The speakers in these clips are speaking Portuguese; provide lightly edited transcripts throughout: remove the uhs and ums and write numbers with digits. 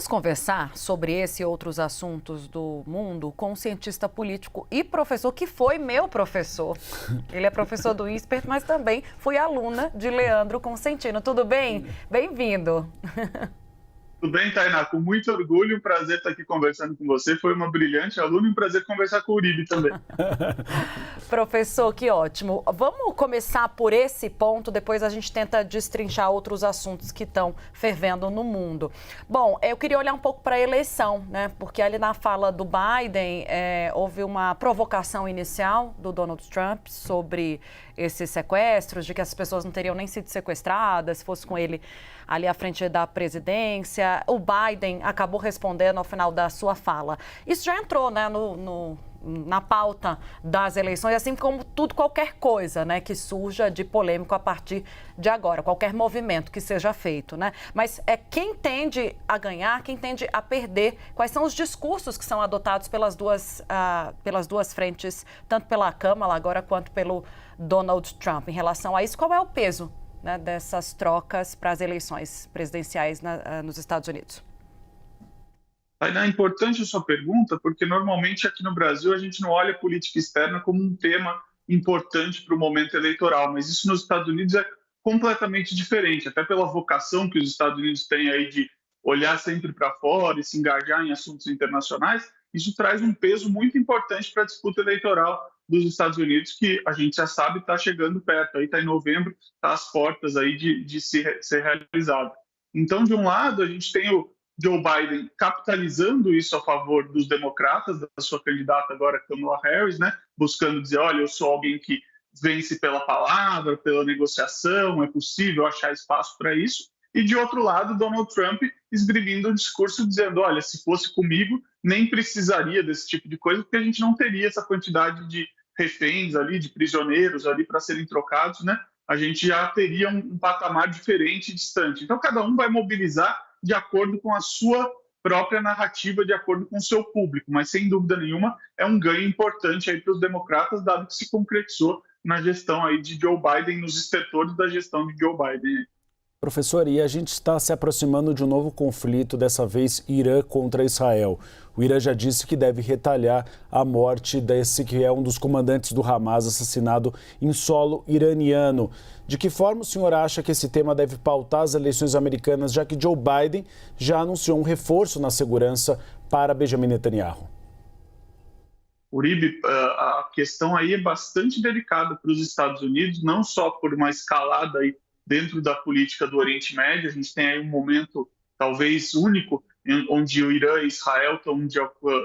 Vamos conversar sobre esse e outros assuntos do mundo com um cientista político e professor que foi meu professor. Ele é professor do INSPER, mas também fui aluna de Leandro Consentino. Tudo bem? Bem-vindo. Tudo bem, Tainá? Com muito orgulho, um prazer estar aqui conversando com você. Foi uma brilhante aluna e um prazer conversar com o Uribe também. Professor, que ótimo. Vamos começar por esse ponto, depois a gente tenta destrinchar outros assuntos que estão fervendo no mundo. Bom, eu queria olhar um pouco para a eleição, né? Porque ali na fala do Biden, houve uma provocação inicial do Donald Trump sobre esses sequestros, de que as pessoas não teriam nem sido sequestradas, se fosse com ele ali à frente da presidência. O Biden acabou respondendo ao final da sua fala. Isso já entrou, né, na pauta das eleições, assim como qualquer coisa, né, que surja de polêmico a partir de agora, qualquer movimento que seja feito, né? Mas quem tende a ganhar, quem tende a perder, quais são os discursos que são adotados pelas duas frentes, tanto pela Câmara agora quanto pelo Donald Trump em relação a isso? Qual é o peso, né, dessas trocas para as eleições presidenciais nos Estados Unidos? Tainá, é importante a sua pergunta, porque normalmente aqui no Brasil a gente não olha a política externa como um tema importante para o momento eleitoral, mas isso nos Estados Unidos é completamente diferente, até pela vocação que os Estados Unidos têm aí de olhar sempre para fora e se engajar em assuntos internacionais. Isso traz um peso muito importante para a disputa eleitoral dos Estados Unidos, que a gente já sabe está chegando perto, aí está em novembro, está às portas aí de ser realizado. Então, de um lado, a gente tem o Joe Biden capitalizando isso a favor dos democratas, da sua candidata agora, Kamala Harris, né? Buscando dizer, olha, eu sou alguém que vence pela palavra, pela negociação, é possível achar espaço para isso. E, de outro lado, Donald Trump esgrimindo um discurso dizendo, olha, se fosse comigo, nem precisaria desse tipo de coisa, porque a gente não teria essa quantidade de reféns ali, de prisioneiros ali para serem trocados, né? A gente já teria um patamar diferente e distante. Então, cada um vai mobilizar de acordo com a sua própria narrativa, de acordo com o seu público. Mas, sem dúvida nenhuma, é um ganho importante aí para os democratas, dado que se concretizou na gestão aí de Joe Biden, nos estertores da gestão de Joe Biden. Professor, e a gente está se aproximando de um novo conflito, dessa vez Irã contra Israel. O Irã já disse que deve retalhar a morte desse que é um dos comandantes do Hamas, assassinado em solo iraniano. De que forma o senhor acha que esse tema deve pautar as eleições americanas, já que Joe Biden já anunciou um reforço na segurança para Benjamin Netanyahu? Uribe, a questão aí é bastante delicada para os Estados Unidos, não só por uma escalada aí dentro da política do Oriente Médio. A gente tem aí um momento talvez único onde o Irã e Israel estão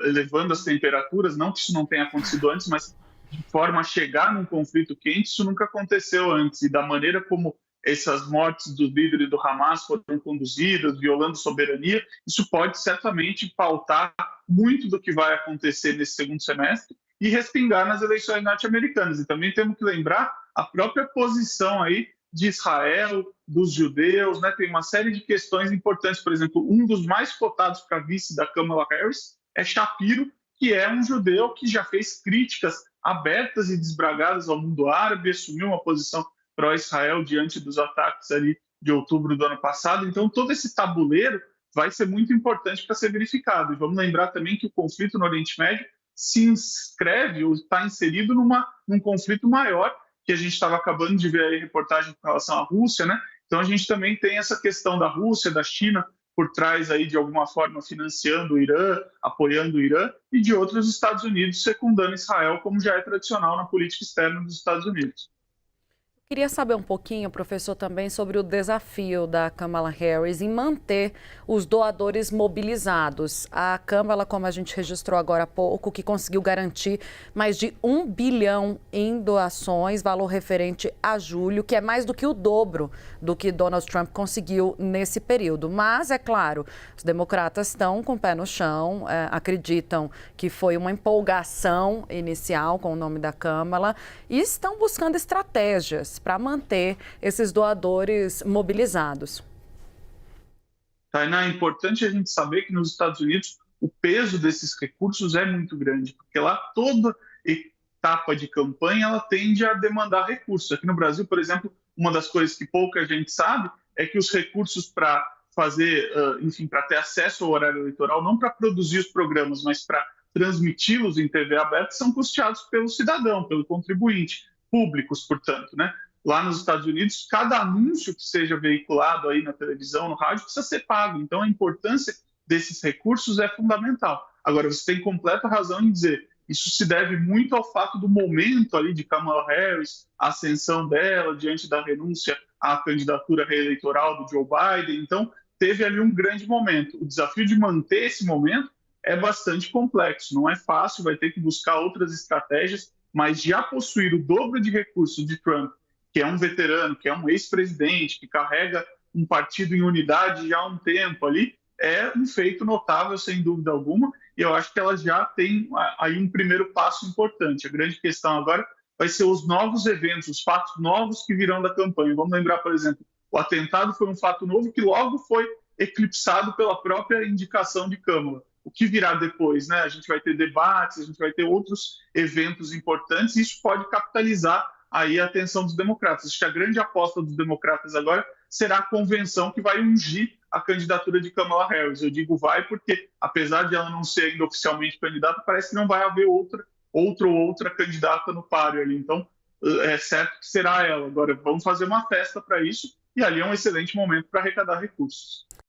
elevando as temperaturas, não que isso não tenha acontecido antes, mas de forma a chegar num conflito quente, isso nunca aconteceu antes. E da maneira como essas mortes dos líderes do Hamas foram conduzidas, violando soberania, isso pode certamente pautar muito do que vai acontecer nesse segundo semestre e respingar nas eleições norte-americanas. E também temos que lembrar a própria posição aí de Israel, dos judeus, né? Tem uma série de questões importantes. Por exemplo, um dos mais cotados para vice da Kamala Harris é Shapiro, que é um judeu que já fez críticas abertas e desbragadas ao mundo árabe, assumiu uma posição pró-Israel diante dos ataques ali de outubro do ano passado. Então, todo esse tabuleiro vai ser muito importante para ser verificado. E vamos lembrar também que o conflito no Oriente Médio se inscreve ou está inserido num conflito maior, que a gente estava acabando de ver aí reportagem com relação à Rússia, né? Então a gente também tem essa questão da Rússia, da China, por trás aí de alguma forma financiando o Irã, apoiando o Irã, e de outros Estados Unidos secundando Israel, como já é tradicional na política externa dos Estados Unidos. Queria saber um pouquinho, professor, também sobre o desafio da Kamala Harris em manter os doadores mobilizados. A Câmara, como a gente registrou agora há pouco, que conseguiu garantir mais de 1 bilhão em doações, valor referente a julho, que é mais do que o dobro do que Donald Trump conseguiu nesse período. Mas, é claro, os democratas estão com o pé no chão, acreditam que foi uma empolgação inicial com o nome da Câmara e estão buscando estratégias para manter esses doadores mobilizados. Tainá, é importante a gente saber que nos Estados Unidos o peso desses recursos é muito grande, porque lá toda etapa de campanha ela tende a demandar recursos. Aqui no Brasil, por exemplo, uma das coisas que pouca gente sabe é que os recursos para fazer, enfim, para ter acesso ao horário eleitoral, não para produzir os programas, mas para transmiti-los em TV aberta, são custeados pelo cidadão, pelo contribuinte, públicos, portanto, né? Lá nos Estados Unidos, cada anúncio que seja veiculado aí na televisão, no rádio, precisa ser pago. Então, a importância desses recursos é fundamental. Agora, você tem completa razão em dizer, isso se deve muito ao fato do momento ali de Kamala Harris, a ascensão dela diante da renúncia à candidatura reeleitoral do Joe Biden. Então, teve ali um grande momento. O desafio de manter esse momento é bastante complexo, não é fácil, vai ter que buscar outras estratégias, mas já possuir o dobro de recursos de Trump, que é um veterano, que é um ex-presidente, que carrega um partido em unidade já há um tempo ali, é um feito notável, sem dúvida alguma, e eu acho que ela já tem aí um primeiro passo importante. A grande questão agora vai ser os novos eventos, os fatos novos que virão da campanha. Vamos lembrar, por exemplo, o atentado foi um fato novo que logo foi eclipsado pela própria indicação de Câmara. O que virá depois, né? A gente vai ter debates, a gente vai ter outros eventos importantes e isso pode capitalizar aí a atenção dos democratas. Acho que a grande aposta dos democratas agora será a convenção que vai ungir a candidatura de Kamala Harris. Eu digo vai porque, apesar de ela não ser ainda oficialmente candidata, parece que não vai haver outra candidata no páreo ali. Então, é certo que será ela. Agora, vamos fazer uma festa para isso e ali é um excelente momento para arrecadar recursos.